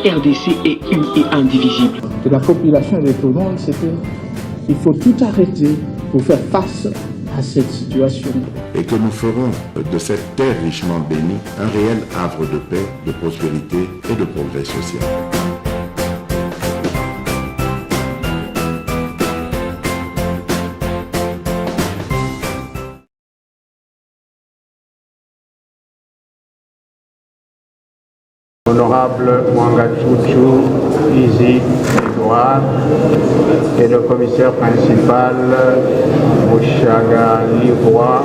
RDC est une et indivisible. De la population de tout le monde, c'est qu'il faut tout arrêter pour faire face à cette situation. Et que nous ferons de cette terre richement bénie un réel havre de paix, de prospérité et de progrès social. Honorable Mwanga-Chouchou, Izi, Edouard, et le commissaire principal, Mouchaga Livroy,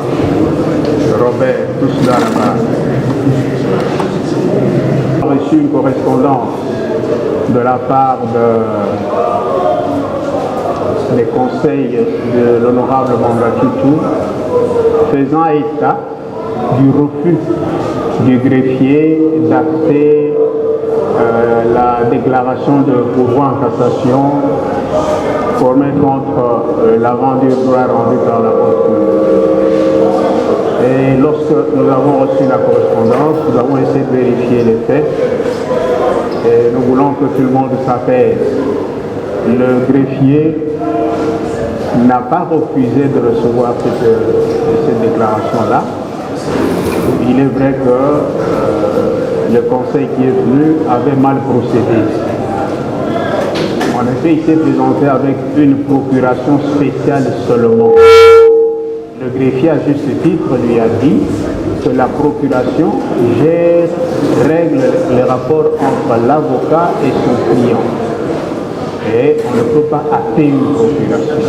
Robert, tous là là-bas. J'ai reçu une correspondance de la part des conseils de l'honorable Mwanga-Chouchou faisant état du refus du greffier d'acter la déclaration de pourvoi en cassation formée contre l'avant du droit rendu par la procure. Et lorsque nous avons reçu la correspondance, nous avons essayé de vérifier les faits et nous voulons que tout le monde s'apaise. Le greffier n'a pas refusé de recevoir cette déclaration-là. Il est vrai que le conseil qui est venu avait mal procédé. En effet, il s'est présenté avec une procuration spéciale seulement. Le greffier, à juste titre, lui a dit que la procuration règle les rapports entre l'avocat et son client. Et on ne peut pas acter une procuration.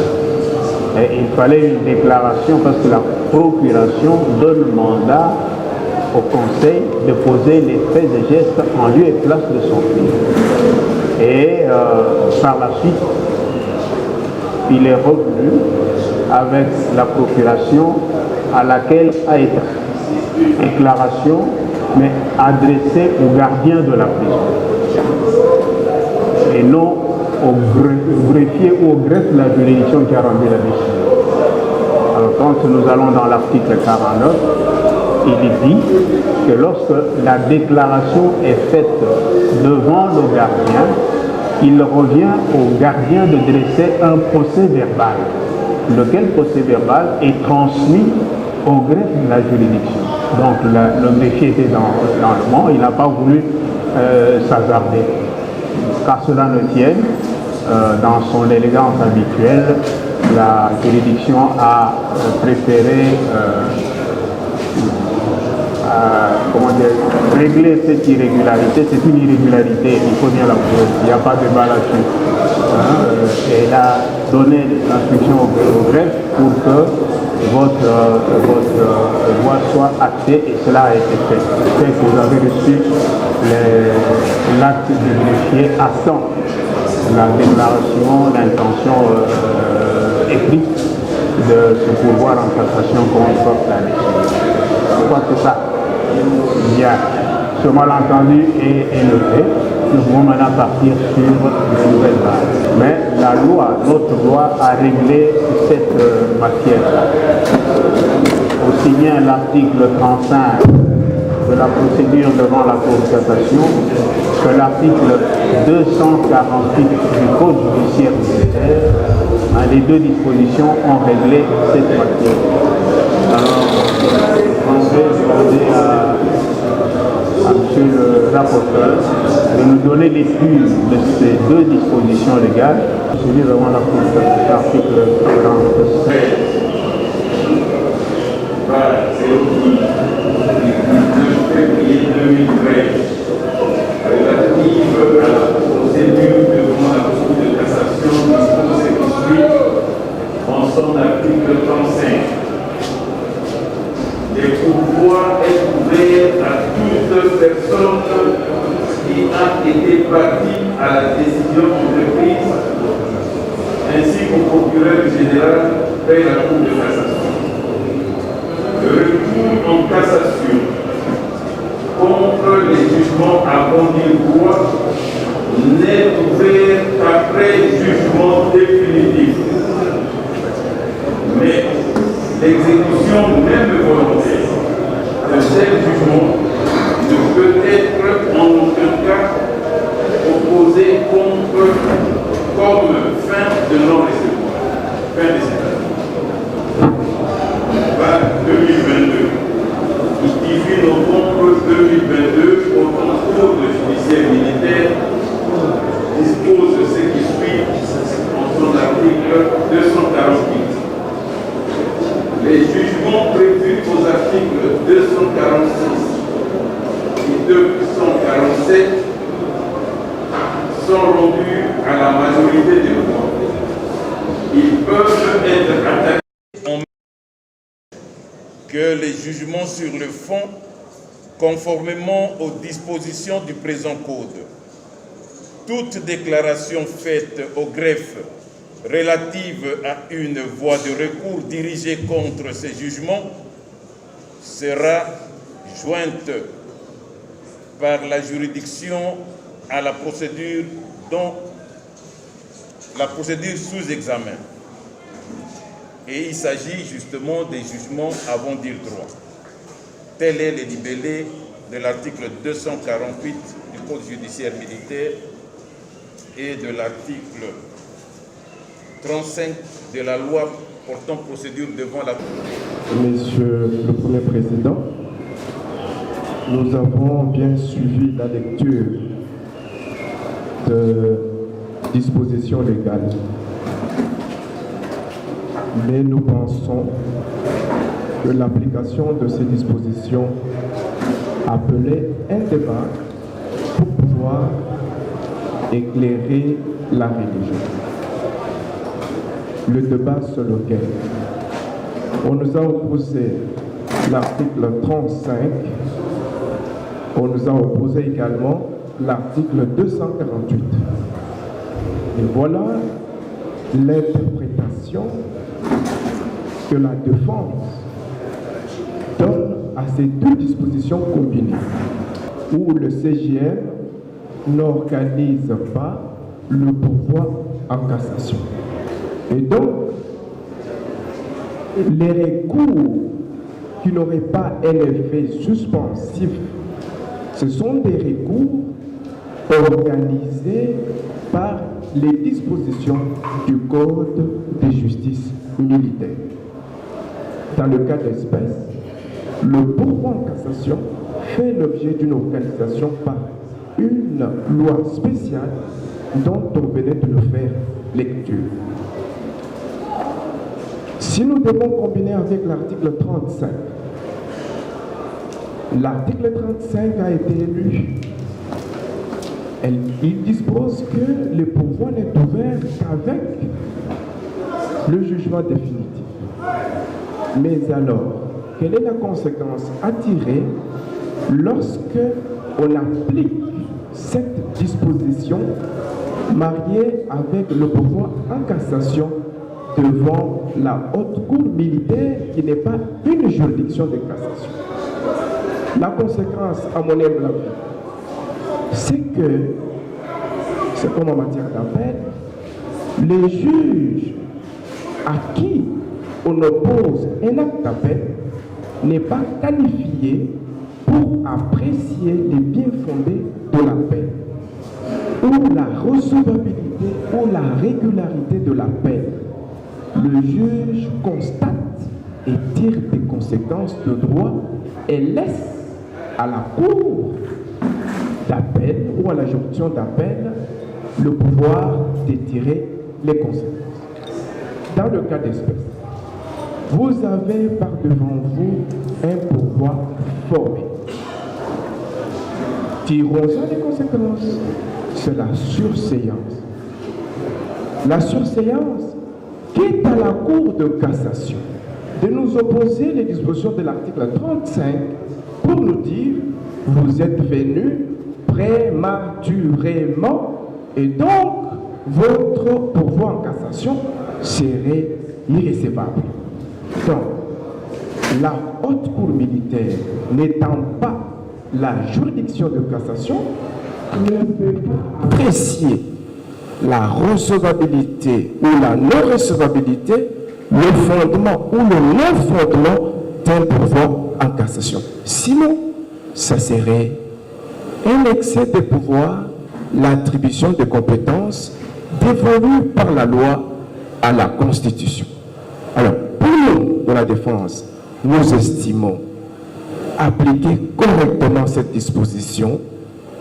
Et il fallait une déclaration parce que la procuration donne mandat au conseil de poser les faits et gestes en lieu et place de son client. Et par la suite, il est revenu avec la procuration à laquelle a été une déclaration, mais adressée au gardien de la prison. Et non au greffier ou au greffe de la juridiction qui a rendu la décision. Alors quand nous allons dans l'article 49, il dit que lorsque la déclaration est faite devant le gardien, il revient au gardien de dresser un procès verbal, lequel procès verbal est transmis au greffe de la juridiction. Donc le greffier était dans le monde, il n'a pas voulu s'hasarder. Qu'à cela ne tienne, dans son élégance habituelle, la juridiction a préféré régler cette irrégularité. C'est une irrégularité, il faut bien l'avouer, il n'y a pas de débat là-dessus. Et elle a donné l'instruction au greffe pour que votre voix soit actée et cela a été fait. C'est que vous avez reçu l'acte du greffier à temps, la déclaration, l'intention écrite de se pourvoir en cassation contre la décision. Je crois que ça, bien, ce malentendu est élevé. Nous pouvons maintenant partir sur de nouvelles bases. Mais la loi, notre loi, a réglé cette matière-là. Aussi bien l'article 35 de la procédure devant la Cour de cassation que l'article 248 du Code judiciaire militaire, les deux dispositions ont réglé cette matière. Alors, on va demander à M. le rapporteur de nous donner l'étude de ces deux dispositions légales. Celui devant la Cour de cassation, article 46. Février 2013, relative à la procédure devant la Cour de cassation circonscrite en son article 35. Les pourvois est ouvert à toute personne qui a été partie à la décision entreprise ainsi qu'au procureur général près la Cour de cassation. Le recours en cassation contre les jugements à bon-droit n'est ouvert qu'après jugement définitif. Mais l'exécution même volontaire d'un tel jugement ne peut être en aucun cas novembre 2022 portant code judiciaire militaire dispose ce qui suit en son article 248. Les jugements prévus aux articles 246 et 247 sont rendus à la majorité des voix. Ils peuvent être attaqués que les jugements sur le fond, conformément aux dispositions du présent code. Toute déclaration faite au greffe relative à une voie de recours dirigée contre ces jugements sera jointe par la juridiction à la procédure sous examen. Et il s'agit justement des jugements avant dire droit. Tel est le libellé de l'article 248 du Code judiciaire militaire et de l'article 35 de la loi portant procédure devant la Cour. Monsieur le Premier Président, nous avons bien suivi la lecture de dispositions légales. Mais nous pensons que l'application de ces dispositions appelait un débat pour pouvoir éclairer la religion. Le débat sur lequel on nous a opposé l'article 35, on nous a opposé également l'article 248. Et voilà l'interprétation que la défense donne à ces deux dispositions combinées, où le CJM n'organise pas le pourvoi en cassation. Et donc, les recours qui n'auraient pas un effet suspensif, ce sont des recours organisés par les dispositions du Code de justice militaire. Dans le cas d'espèce, le pourvoi en cassation fait l'objet d'une organisation par une loi spéciale dont on venait de nous faire lecture. Si nous devons combiner avec l'article 35, l'article 35 a été lu. Il dispose que le pouvoir n'est ouvert qu'avec le jugement définitif. Mais alors, quelle est la conséquence à tirer lorsque on applique cette disposition mariée avec le pouvoir en cassation devant la haute cour militaire qui n'est pas une juridiction de cassation? La conséquence, à mon humble avis, c'est que, c'est comme en matière d'appel, les juges à qui on oppose un acte d'appel n'est pas qualifié pour apprécier les biens fondés de l'appel ou la recevabilité ou la régularité de l'appel. Le juge constate et tire des conséquences de droit et laisse à la cour d'appel ou à la juridiction d'appel le pouvoir de tirer les conséquences. Dans le cas d'espèce, vous avez par devant vous un pouvoir formé. Tirons-en les conséquences. C'est la surséance. La surséance qui est à la Cour de cassation de nous opposer les dispositions de l'article 35 pour nous dire vous êtes venus prématurément et donc votre pouvoir en cassation serait irrécevable. Donc, la haute cour militaire n'étant pas la juridiction de cassation, ne peut pas apprécier la recevabilité ou la non-recevabilité, le fondement ou le non-fondement d'un pouvoir en cassation. Sinon, ça serait un excès de pouvoir, l'attribution de compétences dévolues par la loi à la Constitution. Alors, pour nous, de la défense, nous estimons appliquer correctement cette disposition,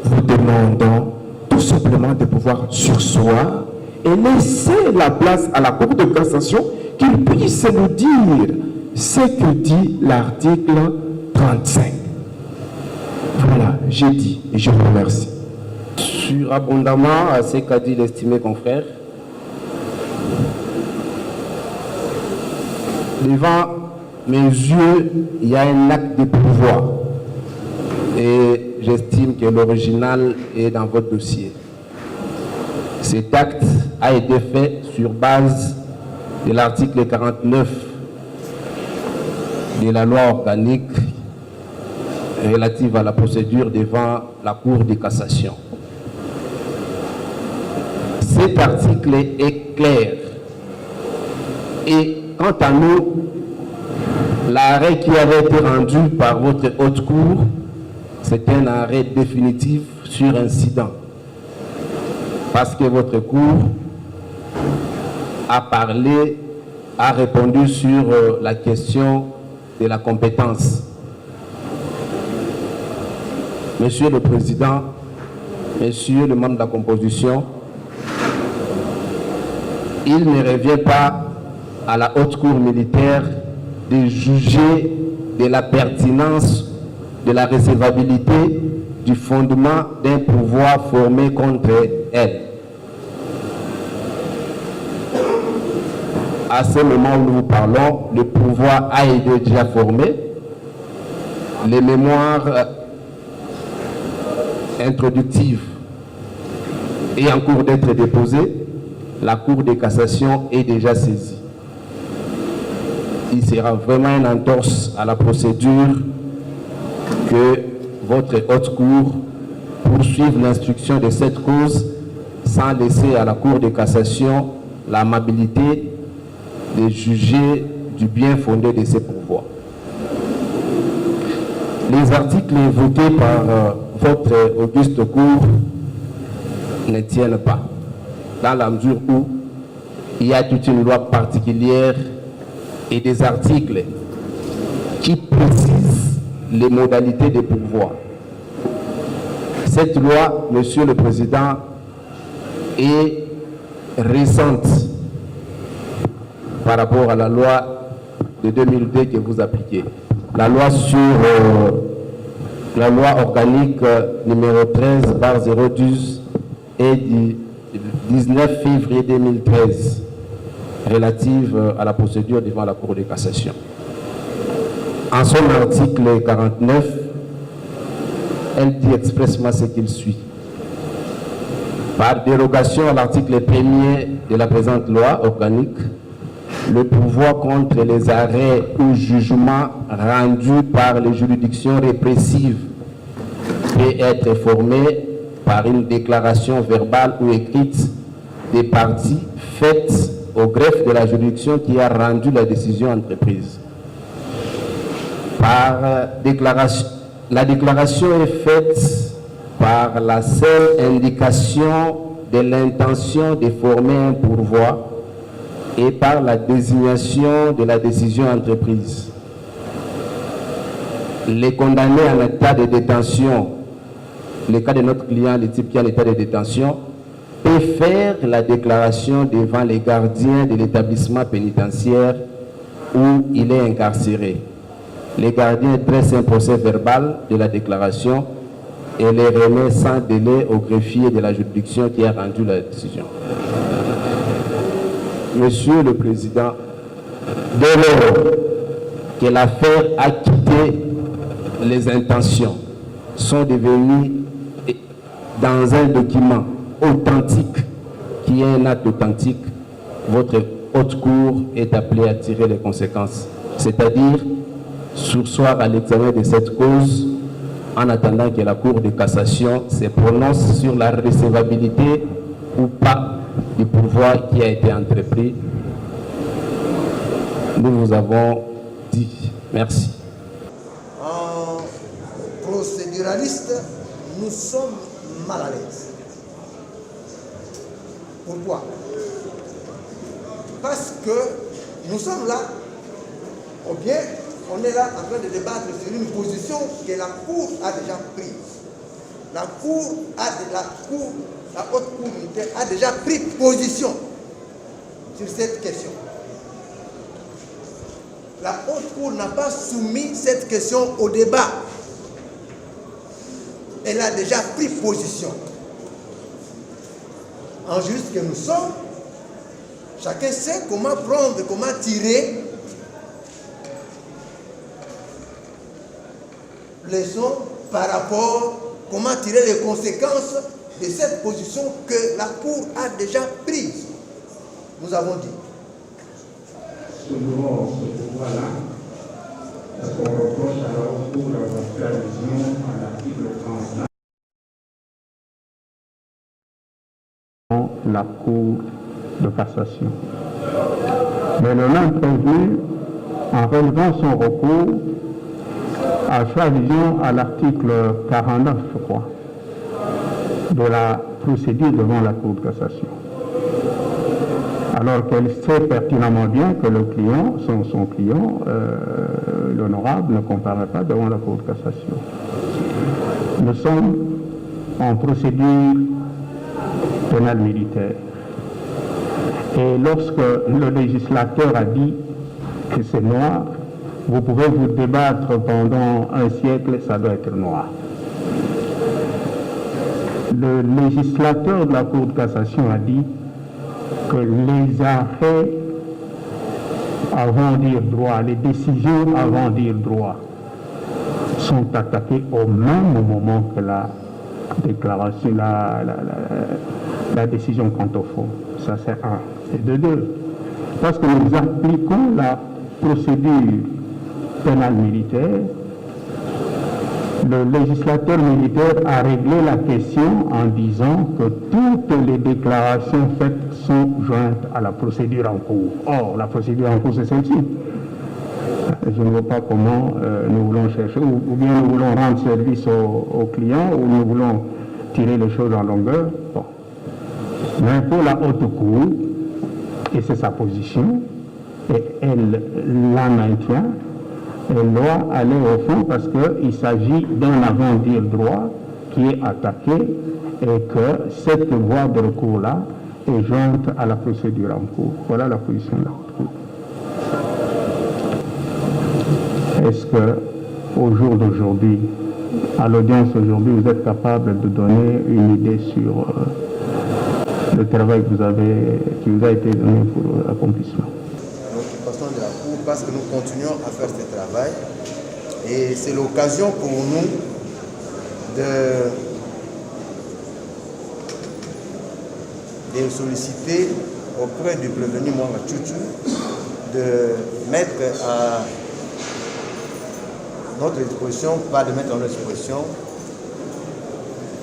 vous demandons tout simplement de pouvoir surseoir et laisser la place à la Cour de cassation qu'il puisse nous dire ce que dit l'article 35. Voilà, j'ai dit et je vous remercie. Sur abondamment à ce qu'a dit l'estimé confrère, devant mes yeux, il y a un acte de pouvoir et j'estime que l'original est dans votre dossier. Cet acte a été fait sur base de l'article 49 de la loi organique relative à la procédure devant la Cour de cassation. Cet article est clair et quant à nous, l'arrêt qui avait été rendu par votre haute cour, c'est un arrêt définitif sur incident. Parce que votre cour a parlé, a répondu sur la question de la compétence. Monsieur le Président, Monsieur le membre de la composition, il ne revient pas à la haute cour militaire de juger de la pertinence, de la recevabilité, du fondement d'un pouvoir formé contre elle. À ce moment où nous vous parlons, le pouvoir a été déjà formé. Les mémoires introductives est en cours d'être déposées. La Cour de cassation est déjà saisie. Il sera vraiment une entorse à la procédure que votre haute cour poursuive l'instruction de cette cause sans laisser à la Cour de cassation l'amabilité de juger du bien fondé de ses pouvoirs. Les articles évoqués par votre auguste cour ne tiennent pas, dans la mesure où il y a toute une loi particulière et des articles qui précisent les modalités de pouvoir. Cette loi, Monsieur le Président, est récente par rapport à la loi de 2002 que vous appliquez. La loi sur la loi organique numéro 13/012 et du 19 février 2013 relative à la procédure devant la Cour de cassation. En son article 49, elle dit expressement ce qu'il suit. Par dérogation à l'article 1er de la présente loi organique, le pouvoir contre les arrêts ou jugements rendus par les juridictions répressives peut être formé par une déclaration verbale ou écrite des parties faite au greffe de la juridiction qui a rendu la décision entreprise. La déclaration est faite par la seule indication de l'intention de former un pourvoi et par la désignation de la décision entreprise. Les condamnés en état de détention, le cas de notre client, le type qui est en état de détention, peut faire la déclaration devant les gardiens de l'établissement pénitentiaire où il est incarcéré. Les gardiens dressent un procès verbal de la déclaration et les remet sans délai au greffier de la juridiction qui a rendu la décision. Monsieur le Président, dès lors que l'affaire a quitté les intentions, sont devenues dans un document authentique, qui est un acte authentique, votre haute cour est appelée à tirer les conséquences, c'est-à-dire surseoir à l'examen de cette cause en attendant que la Cour de cassation se prononce sur la recevabilité ou pas du pouvoir qui a été entrepris. Nous vous avons dit merci. En procéduraliste, nous sommes mal à l'aise. Pourquoi? Parce que nous sommes là, ou bien on est là en train de débattre sur une position que la Cour a déjà prise. La haute cour militaire a déjà pris position sur cette question. La haute cour n'a pas soumis cette question au débat. Elle a déjà pris position. En juriste que nous sommes, chacun sait comment prendre, comment tirer leçon par rapport, comment tirer les conséquences de cette position que la Cour a déjà prise. Nous avons dit. Souvent, ce pouvoir-là, parce qu'on reproche à la haute cour d'avoir fait allusion à l'article 39. La Cour de cassation. Mais le même prévenu, en relevant son recours, a fait allusion à l'article 49, je crois, de la procédure devant la Cour de cassation. Alors qu'elle sait pertinemment bien que le client, son client, l'honorable, ne comparaît pas devant la Cour de cassation. Nous sommes en procédure pénale militaire. Et lorsque le législateur a dit que c'est noir, vous pouvez vous débattre pendant un siècle, ça doit être noir. Le législateur de la Cour de cassation a dit que les arrêts avant dire droit, les décisions avant dire droit sont attaquées au même moment que la déclaration, la décision quant au fond. Ça c'est un. Et de deux, parce que nous appliquons la procédure pénale militaire, le législateur militaire a réglé la question en disant que toutes les déclarations faites sont jointes à la procédure en cours. Or, la procédure en cours, c'est celle-ci. Je ne vois pas comment nous voulons chercher, ou bien nous voulons rendre service aux clients, ou nous voulons tirer les choses en longueur. Bon. Mais pour la haute cour, et c'est sa position, et elle la maintient, elle doit aller au fond parce qu'il s'agit d'un avant-dire droit qui est attaqué et que cette voie de recours-là est jointe à la procédure en cours. Voilà la position de la haute cour. Est-ce qu'au jour d'aujourd'hui, à l'audience aujourd'hui, vous êtes capable de donner une idée sur le travail qui vous a été donné pour l'accomplissement? De la Cour parce que nous continuons à faire ce travail et c'est l'occasion pour nous de solliciter auprès du prévenu Mwanga Tchoutou de mettre à notre disposition, pas de mettre en notre disposition,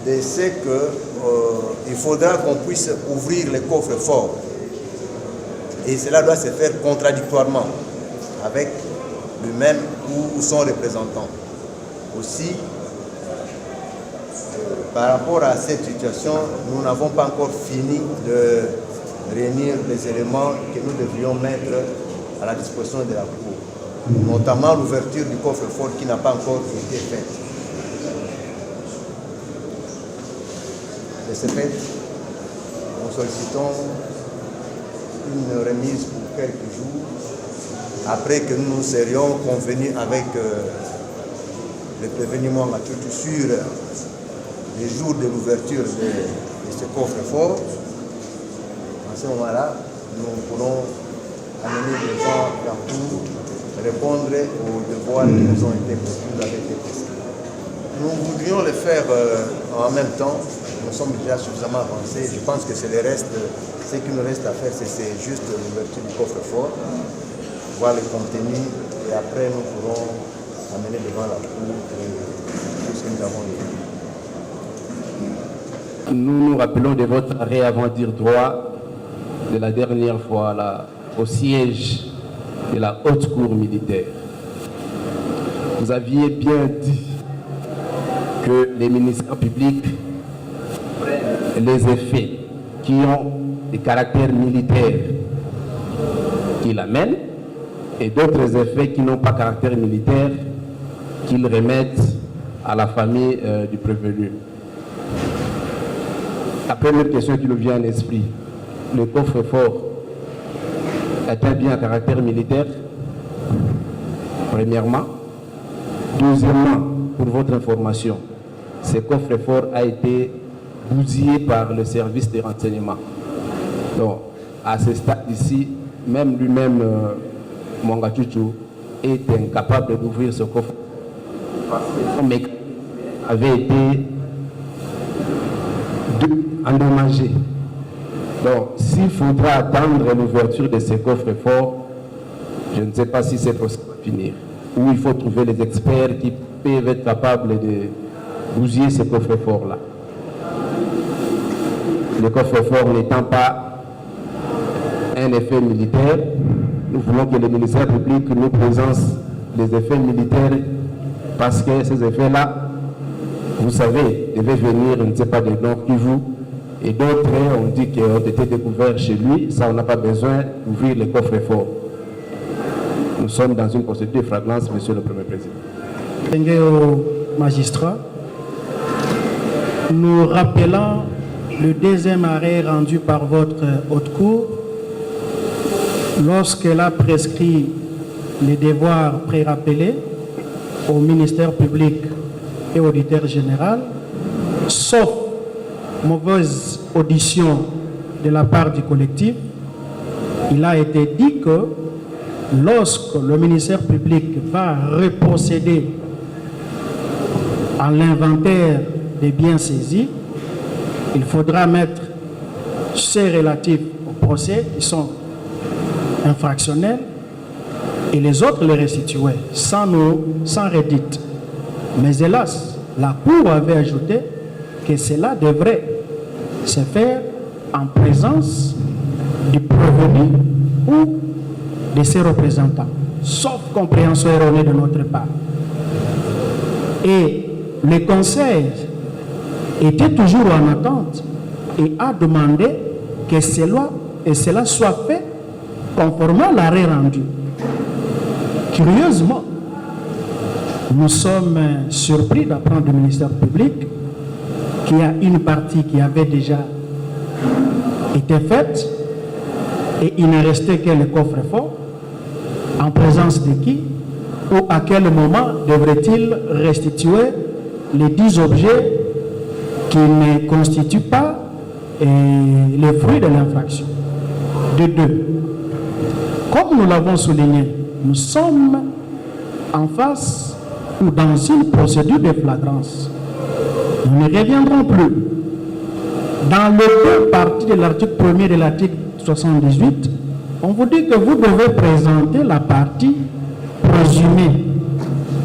de ce qu'il faudra qu'on puisse ouvrir les coffres forts. Et cela doit se faire contradictoirement avec lui-même ou son représentant. Aussi, par rapport à cette situation, nous n'avons pas encore fini de réunir les éléments que nous devrions mettre à la disposition de la Cour, notamment l'ouverture du coffre-fort qui n'a pas encore été faite. De ce fait, nous sollicitons une remise pour quelques jours, après que nous serions convenus avec le prévenu Mwanga Tchoutou sur les jours de l'ouverture de ce coffre-fort. En ce moment-là, nous pourrons amener devant la Cour, répondre aux devoirs qui nous ont été prescrits. Nous voudrions le faire en même temps. Nous sommes déjà suffisamment avancés. Je pense que c'est le reste. Ce qui nous reste à faire, c'est juste l'ouverture du coffre-fort, voir le contenu, et après nous pourrons amener devant la Cour tout ce que nous avons dit. Nous nous rappelons de votre arrêt avant dire droit de la dernière fois là, au siège de la haute cour militaire. Vous aviez bien dit que les ministères publics prennent les effets qui ont des caractères militaires qui l'amènent et d'autres effets qui n'ont pas caractère militaire qu'ils remettent à la famille du prévenu. La première question qui nous vient à l'esprit, le coffre-fort est-il bien à caractère militaire? Premièrement. Deuxièmement, pour votre information, ce coffre-fort a été bousillé par le service de renseignement. Donc, à ce stade ici, même lui-même, Mwanga Chuchu, est incapable d'ouvrir ce coffre parce que son mécanisme avait été endommagé. Donc, s'il faudra attendre l'ouverture de ces coffres-forts, je ne sais pas si c'est possible de finir. Ou il faut trouver les experts qui peuvent être capables de bousiller ces coffres-forts-là. Le coffre-fort n'étant pas un effet militaire, nous voulons que le ministère public nous présente les effets militaires parce que ces effets-là, vous savez, devaient venir, je ne sais pas, de Nord Kivu, et d'autres ont dit qu'ils ont été découverts chez lui. Ça, on n'a pas besoin d'ouvrir les coffres-forts. Nous sommes dans une procédure de flagrance, Monsieur le Premier Président. Au magistrat, nous rappelons le deuxième arrêt rendu par votre haute cour lorsqu'elle a prescrit les devoirs pré-rappelés au ministère public et auditeur général, sauf mauvaise audition de la part du collectif. Il a été dit que lorsque le ministère public va reprocéder à l'inventaire des biens saisis, il faudra mettre ceux relatifs au procès qui sont infractionnels et les autres les restituer sans rédite. Mais hélas, la Cour avait ajouté que cela devrait se faire en présence du prévenu ou de ses représentants, sauf compréhension erronée de notre part. Et le Conseil était toujours en attente et a demandé que cela soit fait conformément à l'arrêt rendu. Curieusement, nous sommes surpris d'apprendre du ministère public qu'il y a une partie qui avait déjà été faite et il ne restait que le coffre-fort. En présence de qui ou à quel moment devrait-il restituer les 10 objets qui ne constituent pas les fruits de l'infraction? De deux, comme nous l'avons souligné, nous sommes en face ou dans une procédure de flagrance. Nous ne reviendrons plus. Dans le deux parties de l'article 1er de l'article 78, on vous dit que vous devez présenter la partie présumée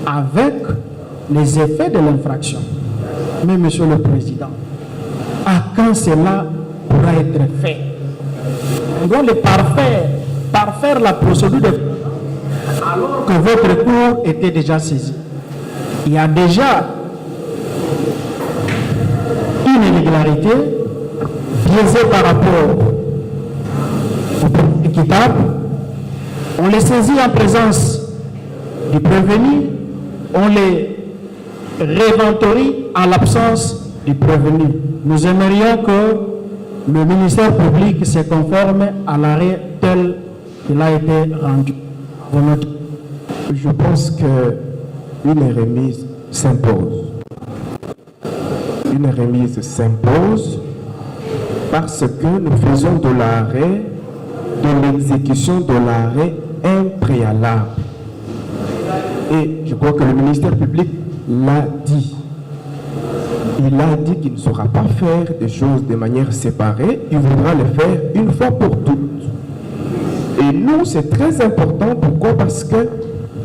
avec les effets de l'infraction. Mais Monsieur le Président, à quand cela pourra être fait? On doit le parfaire la procédure de alors que votre cour était déjà saisie. Il y a déjà une irrégularité biaisée par rapport au équitable. On les saisit en présence du prévenu, on les réinventorie en l'absence du prévenu. Nous aimerions que le ministère public se conforme à l'arrêt tel qu'il a été rendu. Je pense qu'une remise s'impose. Une remise s'impose parce que nous faisons de l'arrêt, de l'exécution de l'arrêt un préalable. Et je crois que le ministère public l'a dit. Il a dit qu'il ne saura pas faire des choses de manière séparée, il voudra le faire une fois pour toutes. Et nous, c'est très important. Pourquoi? Parce que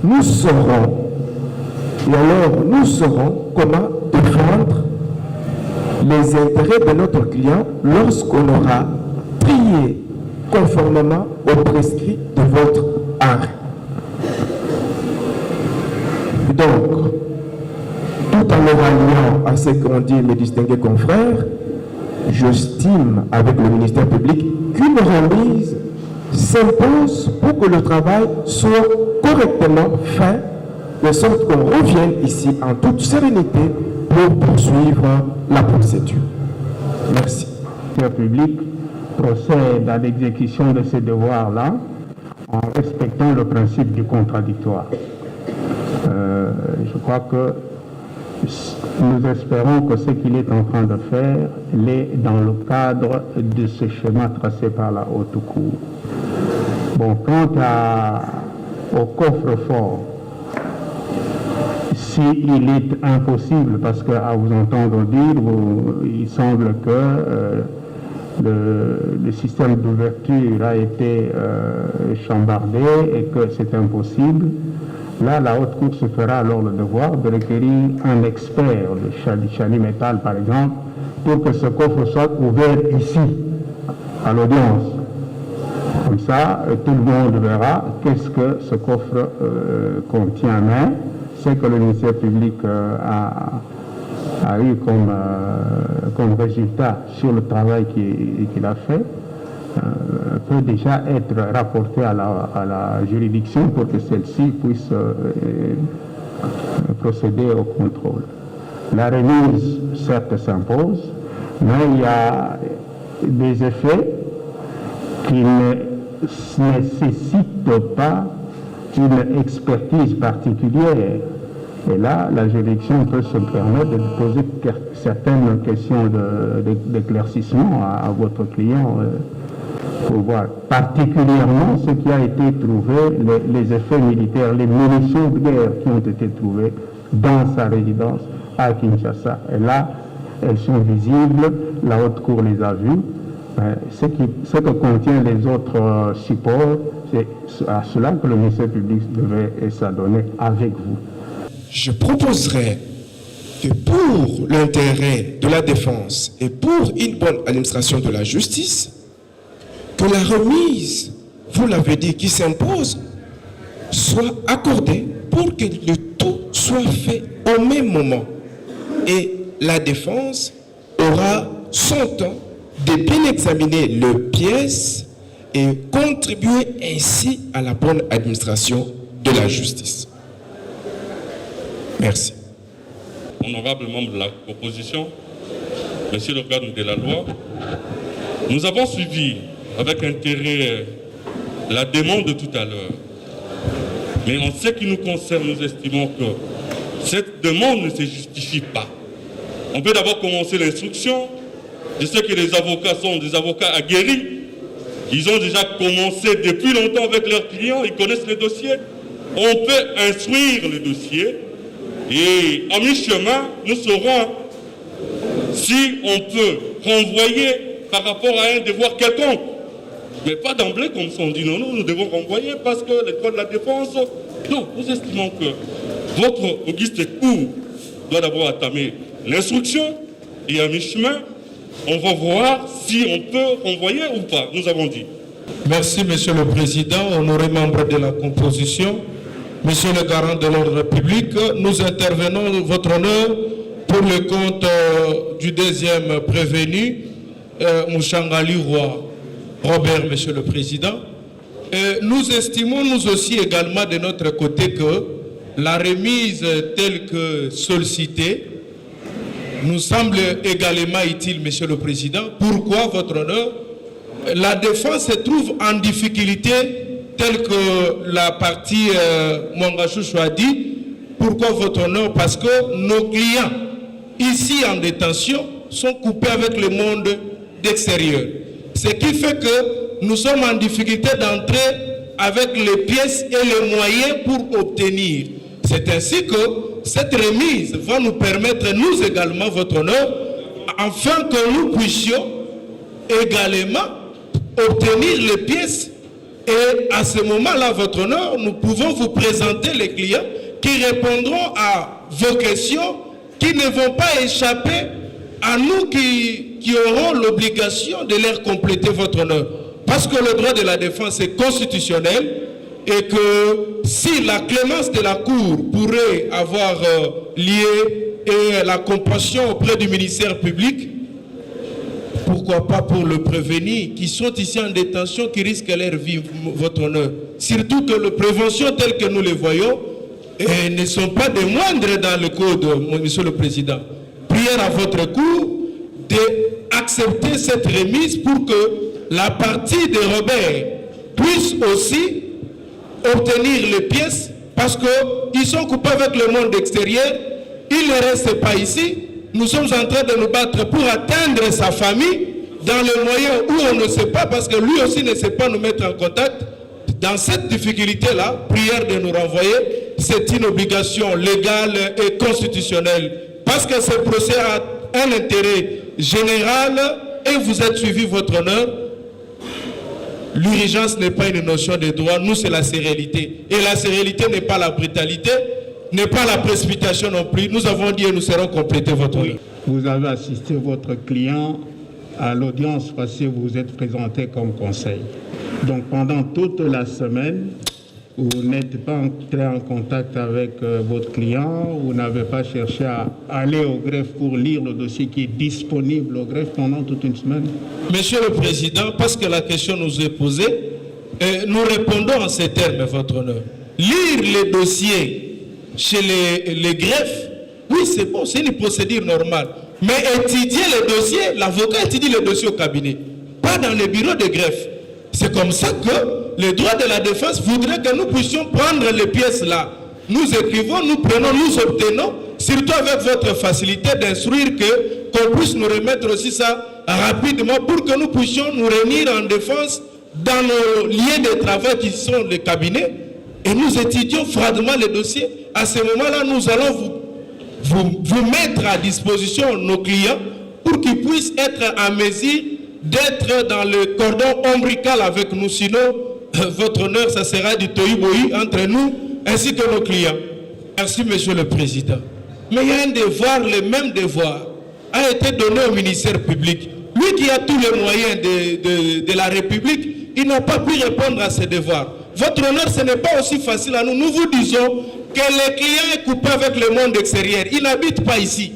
nous saurons, et alors nous saurons comment défendre les intérêts de notre client lorsqu'on aura prié conformément aux prescrits de votre arrêt. Donc, tout en me ralliant à ce qu'ont dit mes distingués confrères, j'estime avec le ministère public qu'une remise s'impose pour que le travail soit correctement fait, de sorte qu'on revienne ici en toute sérénité pour poursuivre la procédure. Merci. Le public procède à l'exécution de ces devoirs-là en respectant le principe du contradictoire. Je crois que nous espérons que ce qu'il est en train de faire l'est dans le cadre de ce schéma tracé par la Haute Cour. Bon, quant au coffre-fort, s'il est impossible, parce qu'à vous entendre dire, il semble que le système d'ouverture a été chambardé et que c'est impossible, là, la Haute Cour se fera alors le devoir de requérir un expert du Chali Métal, par exemple, pour que ce coffre soit ouvert ici, à l'audience. Comme ça, tout le monde verra qu'est-ce que ce coffre contient. Mais ce que le ministère public a eu comme résultat sur le travail qu'il a fait peut déjà être rapporté à la juridiction pour que celle-ci puisse procéder au contrôle. La remise, certes, s'impose, mais il y a des effets qui ne nécessitent pas une expertise particulière. Et là, la juridiction peut se permettre de poser certaines questions d'éclaircissement à votre client pour voir particulièrement ce qui a été trouvé, les effets militaires, les munitions de guerre qui ont été trouvées dans sa résidence à Kinshasa. Et là, elles sont visibles, la Haute Cour les a vues. Ce que contient les autres supports, c'est à cela que le ministère public devait s'adonner avec vous. Je proposerai que pour l'intérêt de la défense et pour une bonne administration de la justice, que la remise, vous l'avez dit, qui s'impose, soit accordée pour que le tout soit fait au même moment. Et la défense aura son temps de bien examiner les pièces et contribuer ainsi à la bonne administration de la justice. Merci. Honorable membre de la proposition, monsieur le garde de la loi, nous avons suivi avec intérêt la demande de tout à l'heure. Mais en ce qui nous concerne, nous estimons que cette demande ne se justifie pas. On peut d'abord commencer l'instruction. Je sais que les avocats sont des avocats aguerris. Ils ont déjà commencé depuis longtemps avec leurs clients, ils connaissent les dossiers. On peut instruire le dossier et en mi-chemin, nous saurons si on peut renvoyer par rapport à un devoir quelconque. Mais pas d'emblée comme ça, on dit non, nous devons renvoyer parce que les droits de la défense... Non, nous estimons que votre auguste cour doit d'abord entamer l'instruction et à mi-chemin, on va voir si on peut renvoyer ou pas, nous avons dit. Merci, Monsieur le Président, honorés membres de la composition, Monsieur le garant de l'ordre public, nous intervenons, votre honneur, pour le compte du deuxième prévenu, Mouchangali Roy Robert, Monsieur le Président. Nous estimons, nous aussi également de notre côté, que la remise telle que sollicitée nous semble également utile, Monsieur le Président. Pourquoi, votre honneur? La défense se trouve en difficulté, telle que la partie Mwangachouchou a dit. Pourquoi, votre honneur? Parce que nos clients, ici en détention, sont coupés avec le monde d'extérieur. Ce qui fait que nous sommes en difficulté d'entrer avec les pièces et les moyens pour obtenir. C'est ainsi que cette remise va nous permettre, nous également, votre honneur, afin que nous puissions également obtenir les pièces. Et à ce moment-là, votre honneur, nous pouvons vous présenter les clients qui répondront à vos questions, qui ne vont pas échapper à nous qui auront l'obligation de leur compléter, votre honneur. Parce que le droit de la défense est constitutionnel et que si la clémence de la Cour pourrait avoir lié et la compassion auprès du ministère public, pourquoi pourquoi pas pour le prévenu, qui sont ici en détention, qui risquent leur vie, votre honneur. Surtout que les préventions telles que nous les voyons ne sont pas des moindres dans le code, monsieur le président. Prière à votre cour d'accepter cette remise pour que la partie de Robert puisse aussi obtenir les pièces, parce qu'ils sont coupés avec le monde extérieur, ils ne restent pas ici. Nous sommes en train de nous battre pour atteindre sa famille dans les moyens où on ne sait pas, parce que lui aussi ne sait pas nous mettre en contact. Dans cette difficulté-là, prière de nous renvoyer, c'est une obligation légale et constitutionnelle, parce que ce procès a un intérêt général et vous êtes suivi, votre honneur. L'urgence n'est pas une notion de droit, nous c'est la sérénité. Et la sérénité n'est pas la brutalité, n'est pas la précipitation non plus. Nous avons dit et nous serons complétés, votre honneur. Vous avez assisté votre client à l'audience passée, vous vous êtes présenté comme conseil. Donc pendant toute la semaine, vous n'êtes pas entré en contact avec votre client, vous n'avez pas cherché à aller au greffe pour lire le dossier qui est disponible au greffe pendant toute une semaine? Monsieur le Président, parce que la question nous est posée, nous répondons en ces termes, votre honneur. Lire les dossiers chez les greffes, oui c'est bon, c'est une procédure normale. Mais étudier les dossiers, l'avocat étudie les dossiers au cabinet, pas dans les bureaux de greffe. C'est comme ça que les droits de la défense voudraient que nous puissions prendre les pièces là. Nous écrivons, nous prenons, nous obtenons, surtout avec votre facilité d'instruire qu'on puisse nous remettre aussi ça rapidement pour que nous puissions nous réunir en défense dans nos lieux de travail qui sont les cabinets et nous étudions froidement les dossiers. À ce moment-là, nous allons vous mettre à disposition nos clients pour qu'ils puissent être en mesure d'être dans le cordon ombilical avec nous. Sinon, votre honneur, ça sera du tohu-bohu entre nous ainsi que nos clients. Merci, monsieur le président. Mais il y a un devoir, le même devoir a été donné au ministère public. Lui qui a tous les moyens de la République, il n'a pas pu répondre à ses devoirs. Votre honneur, ce n'est pas aussi facile à nous. Nous vous disons que le client est coupé avec le monde extérieur. Il n'habite pas ici.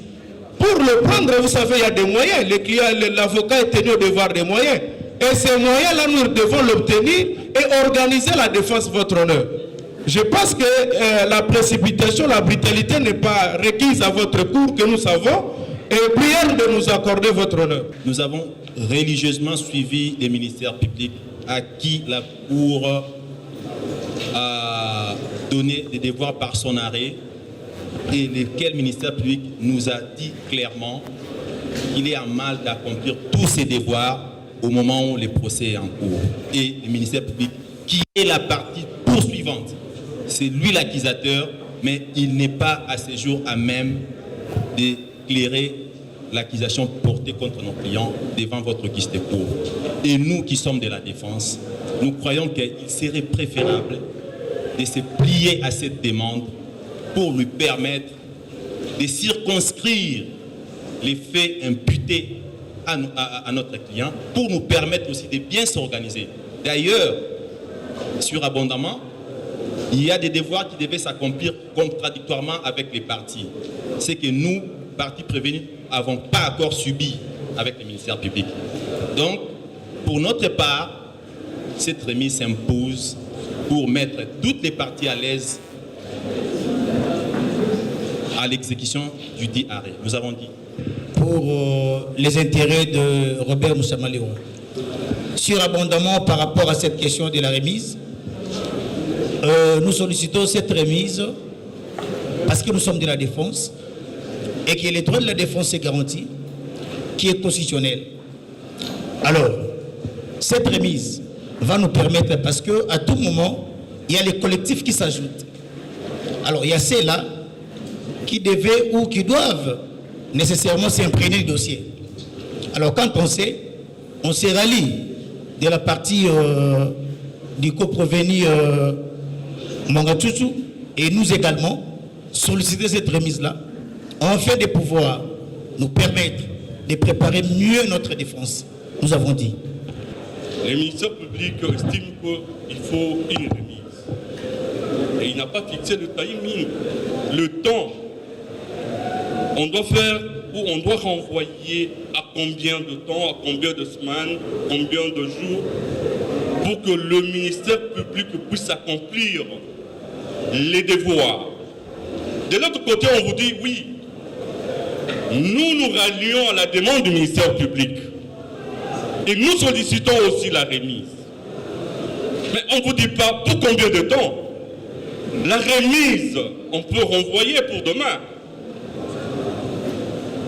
Pour le prendre, vous savez, il y a des moyens. L'avocat est tenu au devoir des moyens. Et ces moyens-là, nous devons l'obtenir et organiser la défense, votre honneur. Je pense que la précipitation, la brutalité n'est pas requise à votre cour, que nous savons. Et prière de nous accorder votre honneur. Nous avons religieusement suivi les ministères publics à qui la Cour a donné des devoirs par son arrêt et lequel ministère public nous a dit clairement qu'il est en mal d'accomplir tous ses devoirs au moment où le procès est en cours. Et le ministère public, qui est la partie poursuivante, c'est lui l'accusateur, mais il n'est pas à ce jour à même d'éclairer l'accusation portée contre nos clients devant votre guichet de cour. Et nous qui sommes de la défense, nous croyons qu'il serait préférable de se plier à cette demande pour lui permettre de circonscrire les faits imputés à notre client, pour nous permettre aussi de bien s'organiser. D'ailleurs, surabondamment, il y a des devoirs qui devaient s'accomplir contradictoirement avec les parties. C'est que nous, parties prévenues, n'avons pas encore subi avec le ministère public. Donc, pour notre part, cette remise s'impose pour mettre toutes les parties à l'aise à l'exécution du dit arrêt. Nous avons dit. Pour les intérêts de Robert Moussama-Léon. Surabondamment par rapport à cette question de la remise, nous sollicitons cette remise parce que nous sommes de la défense et que les droits de la défense est garanti, qui est constitutionnel. Alors, cette remise va nous permettre, parce qu'à tout moment, il y a les collectifs qui s'ajoutent. Alors, il y a ceux-là qui devaient ou qui doivent nécessairement s'imprégner du dossier. Alors, quand on se rallie de la partie du coprovenu Mangatutu et nous également solliciter cette remise-là, afin de pouvoir nous permettre de préparer mieux notre défense. Nous avons dit. Le ministère public estime qu'il faut une remise. Et il n'a pas fixé le timing, le temps. On doit faire où on doit renvoyer à combien de temps, à combien de semaines, combien de jours, pour que le ministère public puisse accomplir les devoirs. De l'autre côté, on vous dit oui, nous nous rallions à la demande du ministère public et nous sollicitons aussi la remise. Mais on ne vous dit pas pour combien de temps. La remise, on peut renvoyer pour demain.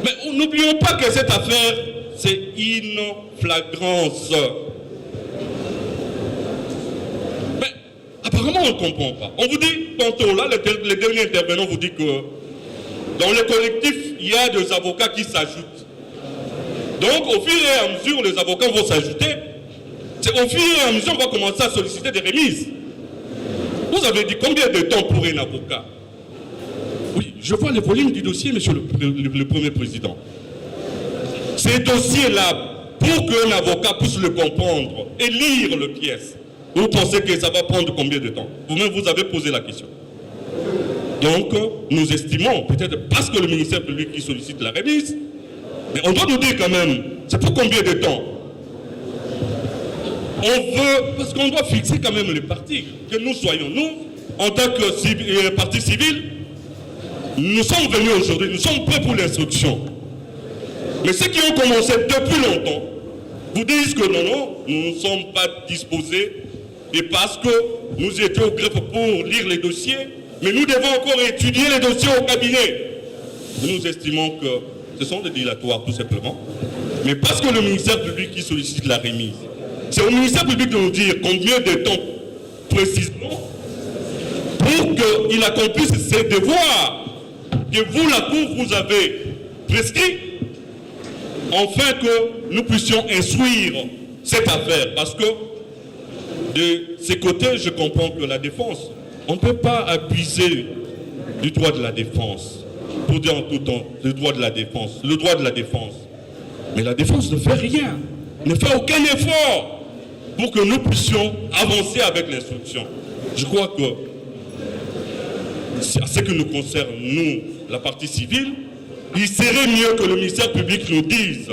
Mais n'oublions pas que cette affaire, c'est une flagrance. Mais apparemment, on ne comprend pas. On vous dit, tantôt là, les derniers intervenants vous disent que dans le collectif, il y a des avocats qui s'ajoutent. Donc, au fur et à mesure, les avocats vont s'ajouter. C'est au fur et à mesure qu'on va commencer à solliciter des remises. Vous avez dit combien de temps pour un avocat? Oui, je vois le volume du dossier, monsieur le Premier Président. Ces dossiers-là, pour qu'un avocat puisse le comprendre et lire le pièce, vous pensez que ça va prendre combien de temps? Vous-même, vous avez posé la question. Donc, nous estimons, peut-être parce que le ministère public qui sollicite la remise, mais on doit nous dire quand même, c'est pour combien de temps? On veut, parce qu'on doit fixer quand même les partis, que nous soyons, nous, en tant que parti civil, nous sommes venus aujourd'hui, nous sommes prêts pour l'instruction. Mais ceux qui ont commencé depuis longtemps, vous disent que non, nous ne sommes pas disposés, et parce que nous étions au greffe pour lire les dossiers, mais nous devons encore étudier les dossiers au cabinet. Nous estimons que ce sont des dilatoires tout simplement, mais parce que le ministère public qui sollicite la remise, c'est au ministère public de nous dire combien de temps précisément pour qu'il accomplisse ses devoirs que vous, la Cour, vous avez prescrits, afin que nous puissions instruire cette affaire. Parce que de ces côtés, je comprends que la défense, on ne peut pas abuser du droit de la défense pour dire en tout temps le droit de la défense, le droit de la défense. Mais la défense ne fait rien, ne fait aucun effort pour que nous puissions avancer avec l'instruction. Je crois que, à ce qui nous concerne, nous, la partie civile, il serait mieux que le ministère public nous dise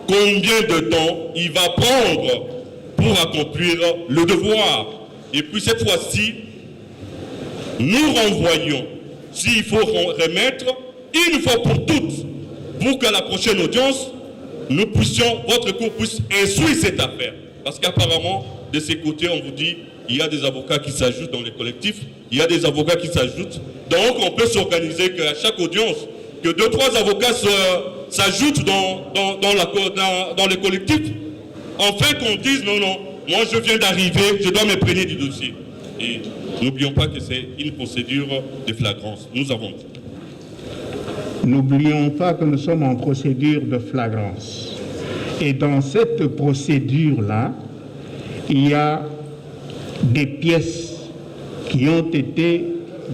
combien de temps il va prendre pour accomplir le devoir. Et puis cette fois-ci, nous renvoyons, s'il faut remettre, une fois pour toutes, pour qu'à la prochaine audience, nous puissions, votre cour puisse instruire cette affaire. Parce qu'apparemment, de ces côtés, on vous dit, il y a des avocats qui s'ajoutent dans les collectifs, il y a des avocats qui s'ajoutent. Donc, on peut s'organiser qu'à chaque audience, que 2-3 avocats s'ajoutent dans les collectifs, afin qu'on dise, non, moi je viens d'arriver, je dois m'imprégner du dossier. Et n'oublions pas que c'est une procédure de flagrance. Nous avons dit. N'oublions pas que nous sommes en procédure de flagrance. Et dans cette procédure-là, il y a des pièces qui ont été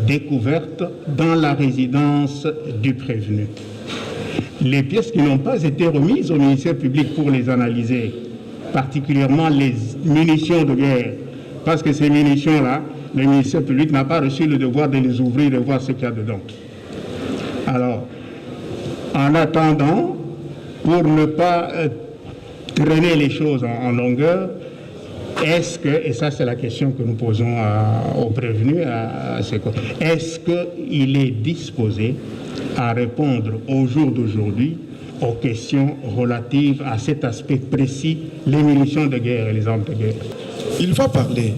découvertes dans la résidence du prévenu. Les pièces qui n'ont pas été remises au ministère public pour les analyser, particulièrement les munitions de guerre, parce que ces munitions-là, le ministère public n'a pas reçu le devoir de les ouvrir et de voir ce qu'il y a dedans. Alors, en attendant, pour ne pas traîner les choses en longueur, est-ce que, et ça c'est la question que nous posons aux prévenus, est-ce qu'il est disposé à répondre au jour d'aujourd'hui aux questions relatives à cet aspect précis, les munitions de guerre et les armes de guerre? Il va parler.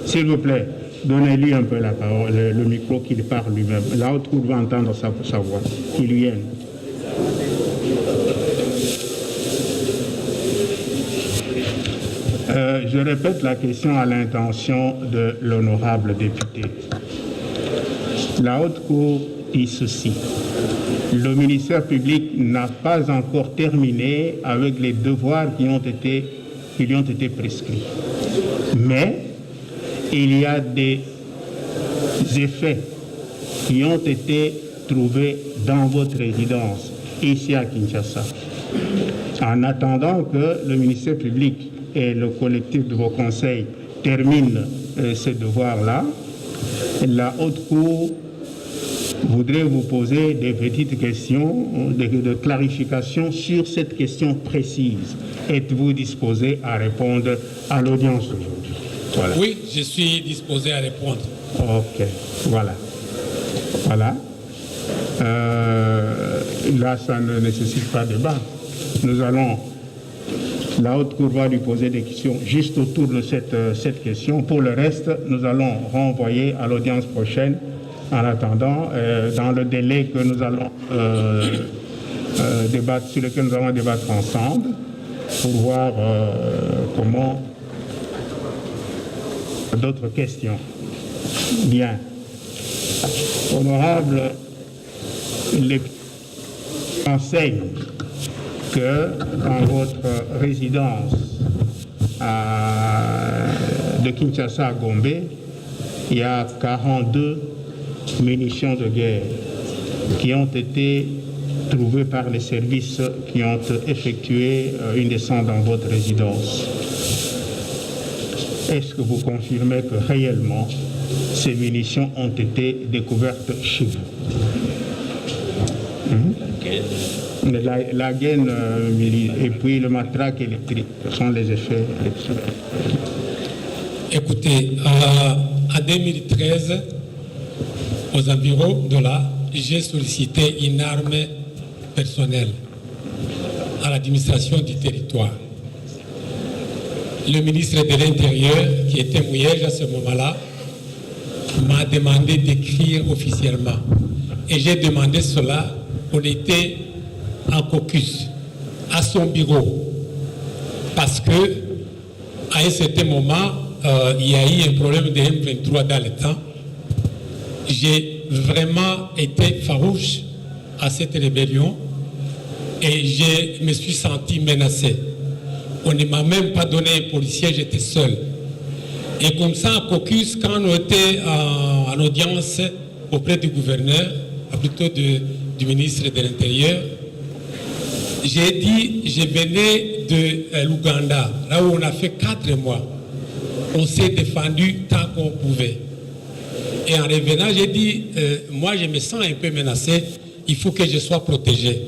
S'il vous plaît, donnez-lui un peu la parole, le micro, qu'il parle lui-même. La haute cour va entendre sa voix, qu'il lui vienne. Je répète la question à l'intention de l'honorable député. La haute cour dit ceci. Le ministère public n'a pas encore terminé avec les devoirs qui lui ont été prescrits. Mais il y a des effets qui ont été trouvés dans votre résidence, ici à Kinshasa. En attendant que le ministère public et le collectif de vos conseils terminent ces devoirs-là, la haute cour voudrais vous poser des petites questions de clarification sur cette question précise. Êtes-vous disposé à répondre à l'audience aujourd'hui? Voilà. Oui, je suis disposé à répondre. Ok, voilà. Voilà. Là, ça ne nécessite pas de débat. Nous allons, la haute cour va lui poser des questions juste autour de cette question. Pour le reste, nous allons renvoyer à l'audience prochaine. En attendant, dans le délai que nous allons débattre, sur lequel nous allons débattre ensemble, pour voir comment d'autres questions. Bien. Honorable, les enseignent que dans votre résidence de Kinshasa à Gombe, il y a 42 munitions de guerre qui ont été trouvées par les services qui ont effectué une descente dans votre résidence. Est-ce que vous confirmez que réellement ces munitions ont été découvertes chez vous? La gaine et puis le matraque électrique sont les effets. Écoutez, en 2013, aux environs de là, j'ai sollicité une arme personnelle à l'administration du territoire. Le ministre de l'Intérieur, qui était Mouyej à ce moment-là, m'a demandé d'écrire officiellement. Et j'ai demandé cela, on était en caucus, à son bureau. Parce que, à un certain moment, il y a eu un problème de M23 dans le temps. J'ai vraiment été farouche à cette rébellion et je me suis senti menacé. On ne m'a même pas donné un policier, j'étais seul. Et comme ça, en caucus, quand on était en audience auprès du gouverneur, plutôt du ministre de l'Intérieur, j'ai dit, je venais de l'Ouganda, là où on a fait 4 mois. On s'est défendu tant qu'on pouvait. Et en revenant, j'ai dit, moi je me sens un peu menacé, il faut que je sois protégé.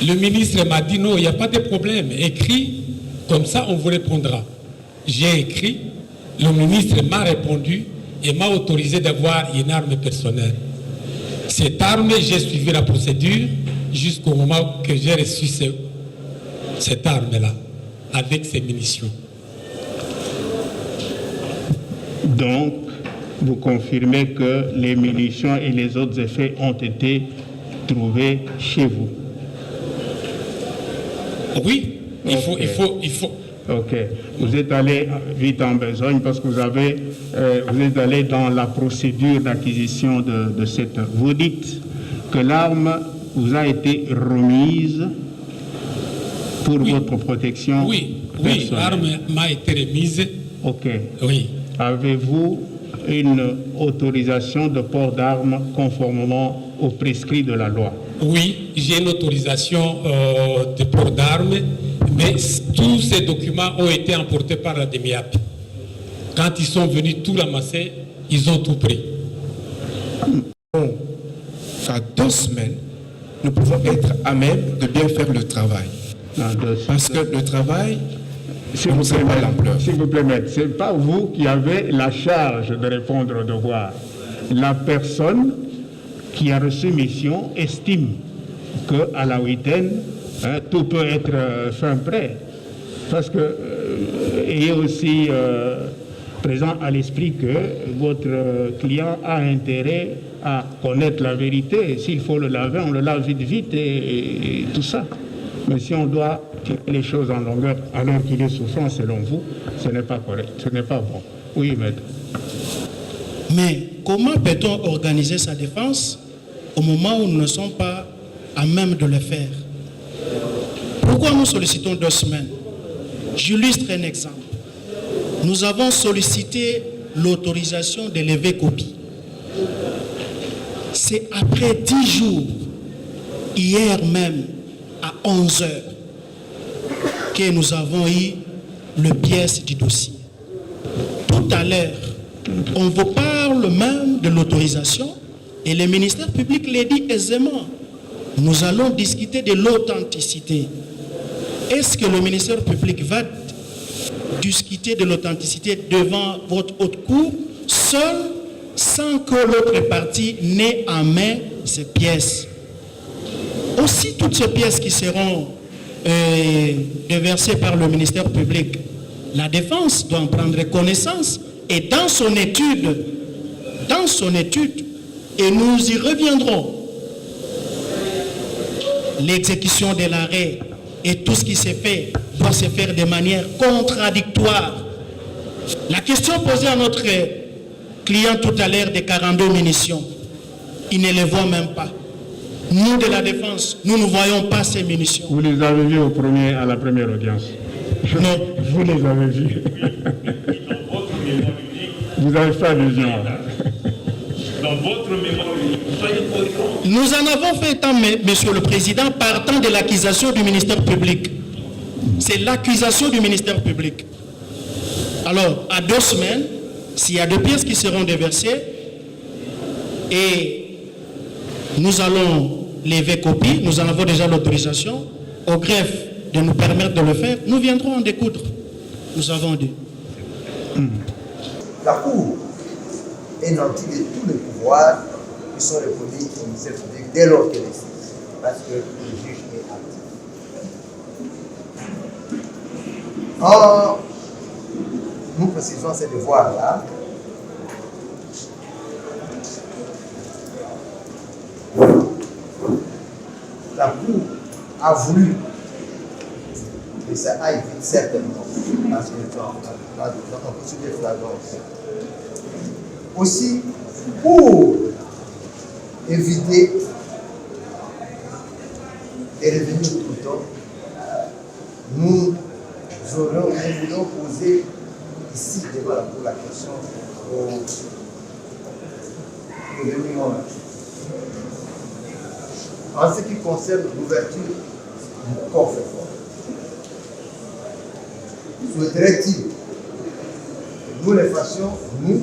Le ministre m'a dit, non, il n'y a pas de problème, écris, comme ça on vous répondra. J'ai écrit, le ministre m'a répondu et m'a autorisé d'avoir une arme personnelle. Cette arme, j'ai suivi la procédure jusqu'au moment que j'ai reçu cette arme-là, avec ses munitions. Donc, vous confirmez que les munitions et les autres effets ont été trouvés chez vous? Oui, il faut. Ok. Vous êtes allé vite en besogne parce que vous êtes allé dans la procédure d'acquisition de cette. Vous dites que l'arme vous a été remise pour votre protection. Oui, l'arme m'a été remise. Ok. Oui. Avez-vous une autorisation de port d'armes conformément aux prescrits de la loi? Oui, j'ai une autorisation de port d'armes, mais tous ces documents ont été emportés par la DEMIAP. Quand ils sont venus tout ramasser, ils ont tout pris. À 2 semaines, nous pouvons être à même de bien faire le travail. Parce que le travail, s'il vous plaît, maître, ce n'est pas vous qui avez la charge de répondre au devoir. La personne qui a reçu mission estime qu'à la huitaine, tout peut être fin prêt. Parce que, ayez aussi présent à l'esprit que votre client a intérêt à connaître la vérité. S'il faut le laver, on le lave vite et tout ça. Mais si on doit tirer les choses en longueur alors qu'il est souffrant, selon vous, ce n'est pas correct, ce n'est pas bon. Oui, maître. Mais comment peut-on organiser sa défense au moment où nous ne sommes pas à même de le faire? Pourquoi nous sollicitons 2 semaines? J'illustre un exemple. Nous avons sollicité l'autorisation de lever copie. C'est après 10 jours, hier même, à 11 heures, que nous avons eu le pièce du dossier. Tout à l'heure, on vous parle même de l'autorisation, Et le ministère public l'a dit aisément. Nous allons discuter de l'authenticité. Est-ce que le ministère public va discuter de l'authenticité devant votre haute cour seul, sans que l'autre partie n'ait en main ces pièces? Aussi, toutes ces pièces qui seront déversées par le ministère public, la défense doit en prendre connaissance et dans son étude, et nous y reviendrons, l'exécution de l'arrêt et tout ce qui s'est fait doit se faire de manière contradictoire. La question posée à notre client tout à l'heure des 42 munitions, il ne les voit même pas. Nous de la défense, nous ne voyons pas ces munitions. Vous les avez vus à la première audience? Non. Vous les avez vus. Vous avez fait allusion. Dans votre mémoire unique, soyez cohérents. Nous en avons fait tant, Monsieur le Président, partant de l'accusation du ministère public. C'est l'accusation du ministère public. Alors, à 2 semaines, s'il y a 2 pièces qui seront déversées, et nous allons lever copie, nous en avons déjà l'autorisation, au greffe de nous permettre de le faire, nous viendrons en découdre. Nous avons dit. La Cour est nantie de tous les pouvoirs qui sont reconnus au ministère public dès lors qu'elle est saisie, parce que le juge est actif. Or, nous précisons ces devoirs-là. La Cour a voulu que ça aille vite, certainement, parce que on poursuit des flagrances. Aussi, pour éviter de revenir tout le temps, nous voulons poser ici devant la Cour la question au gouvernement. En ce qui concerne l'ouverture du coffre-fort, souhaiterait-il que nous les fassions, nous,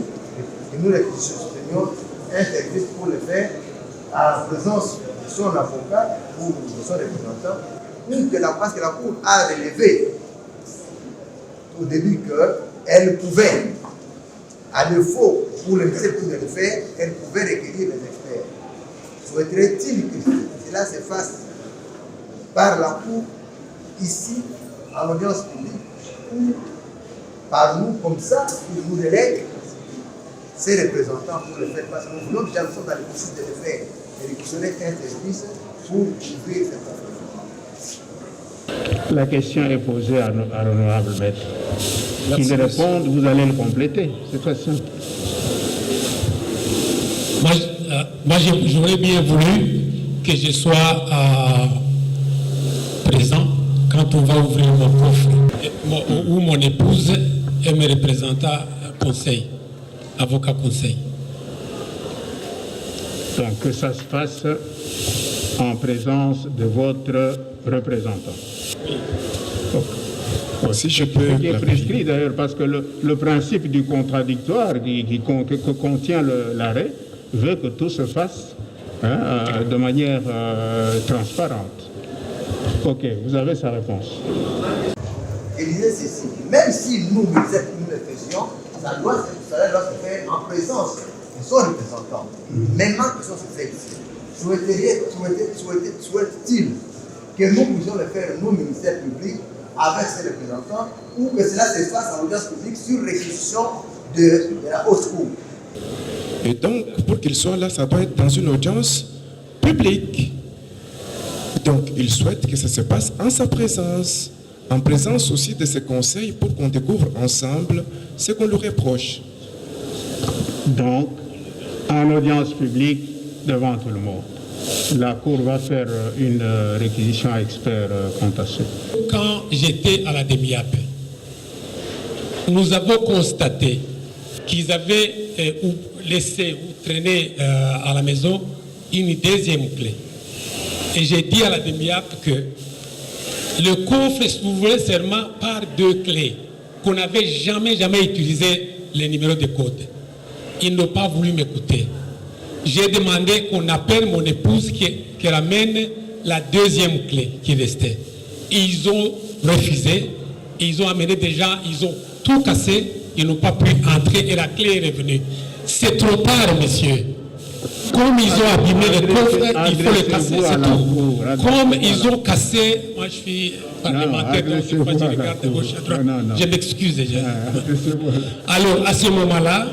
et nous les soutenions, interviennent pour le faire en présence de son avocat ou de son représentant, parce que la Cour a relevé au début qu'elle pouvait, à défaut pour le ministère de le faire, elle pouvait recueillir les experts. Souhaiterait-il que cela se fasse par la Cour, ici, en audience publique, ou par nous, comme ça, ils nous délèguent ces représentants pour le faire, parce que nous voulons déjà, nous sommes dans les possibilités de le faire, et de fonctionner un service pour ouvrir cette affaire. La question est posée à l'honorable maître. S'il répond, vous allez le compléter. C'est très simple. Moi j'aurais bien voulu que je sois présent quand on va ouvrir mon coffre, où mon épouse et mes représentants conseil, avocat conseil. Donc que ça se fasse en présence de votre représentant. Si je peux. Ce qui est prescrit d'ailleurs, parce que le principe du contradictoire que contient l'arrêt veut que tout se fasse de manière transparente. Ok, vous avez sa réponse. Il disait ceci, même si nous le faisions, ça doit se faire en présence de son représentant. Maintenant que ça se fait ici, souhaite-t-il que nous puissions le faire, nous, ministère public, avec ses représentants, ou que cela se fasse en audience publique sur réquisition de la haute cour? Et donc, pour qu'il soit là, ça doit être dans une audience publique. Donc, il souhaite que ça se passe en sa présence, en présence aussi de ses conseils, pour qu'on découvre ensemble ce qu'on lui reproche. Donc, en audience publique, devant tout le monde, la Cour va faire une réquisition à expert contentieux. Quand j'étais à la DEMIAP, nous avons constaté qu'ils avaient laissé ou traîné à la maison une deuxième clé. Et j'ai dit à la DEMIAP que le coffre s'ouvrait seulement par 2 clés, qu'on n'avait jamais utilisé les numéros de code. Ils n'ont pas voulu m'écouter. j'ai demandé qu'on appelle mon épouse qui ramène la deuxième clé qui restait. Ils ont refusé, ils ont amené des gens, ils ont tout cassé, ils n'ont pas pu entrer et la clé est revenue. C'est trop tard, monsieur. Comme ils ont abîmé le coffre, il faut le casser, c'est tout. Comme ils ont cassé, moi je suis parlementaire, donc je regarde de gauche à droite. Je m'excuse déjà. Alors, à ce moment-là,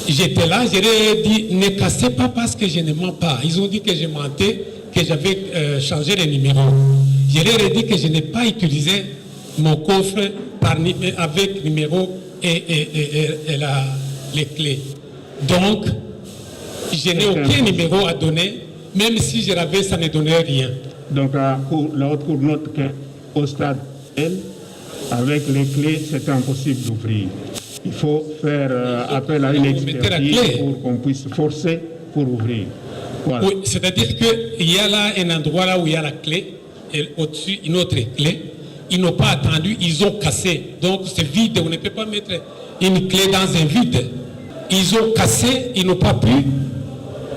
j'étais là, je leur ai dit, ne cassez pas parce que je ne mens pas. Ils ont dit que je mentais, que j'avais changé les numéros. Je leur ai dit que je n'ai pas utilisé mon coffre avec numéro et les clés. Donc, je n'ai aucun numéro à donner, même si je l'avais, ça ne donnait rien. Donc, la haute cour note qu'au stade L, avec les clés, c'est impossible d'ouvrir. Il faut faire appel à une expertise pour qu'on puisse forcer pour ouvrir. Voilà. Oui, c'est-à-dire qu'il y a là un endroit là où il y a la clé, et au-dessus une autre clé. Ils n'ont pas attendu, ils ont cassé. Donc c'est vide, on ne peut pas mettre une clé dans un vide. Ils ont cassé, ils n'ont pas pu,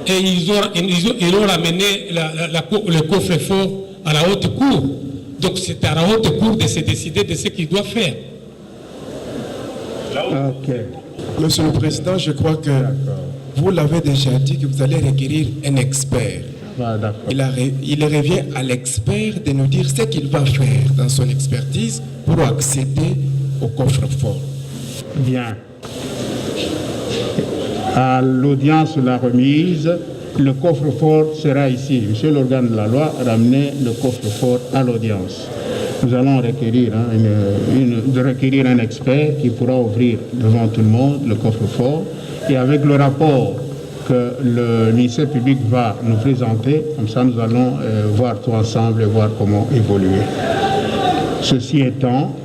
et ils ont ramené le coffre-fort à la haute cour. Donc c'est à la haute cour de se décider de ce qu'ils doivent faire. Okay. Monsieur le Président, je crois que vous l'avez déjà dit que vous allez requérir un expert. Il revient à l'expert de nous dire ce qu'il va faire dans son expertise pour accéder au coffre-fort. Bien. À l'audience de la remise, le coffre-fort sera ici. Monsieur l'organe de la loi, ramenez le coffre-fort à l'audience. Nous allons requérir, requérir un expert qui pourra ouvrir devant tout le monde le coffre-fort et avec le rapport que le ministère public va nous présenter, comme ça nous allons voir tout ensemble et voir comment évoluer. Ceci étant,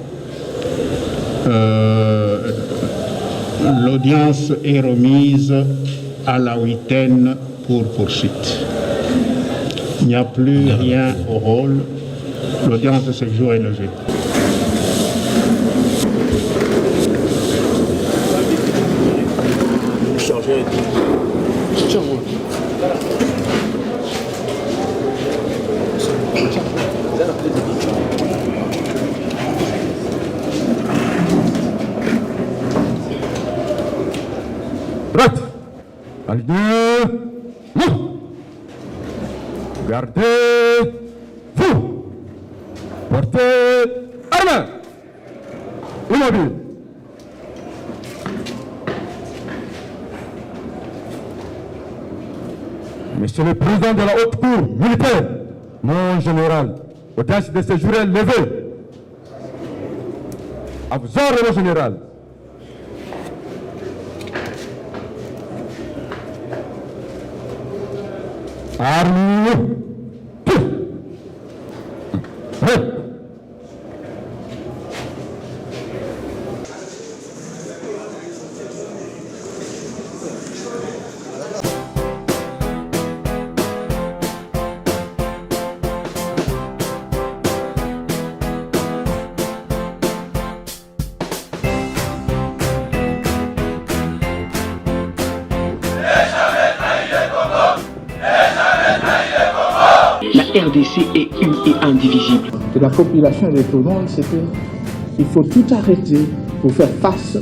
l'audience est remise à la huitaine pour poursuite. Il n'y a plus rien au rôle. L'audience de ce jour est levée. Gardez-vous. Portez arme. Immobile. Monsieur le Président de la Haute Cour militaire, mon général, audience de ce jour est levée. À vous ordres, mon général. Arme. La RDC est une et indivisible. De la population et de tout le monde, c'est qu'il faut tout arrêter pour faire face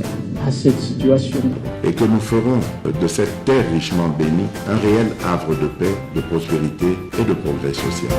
à cette situation. Et que nous ferons de cette terre richement bénie un réel havre de paix, de prospérité et de progrès social.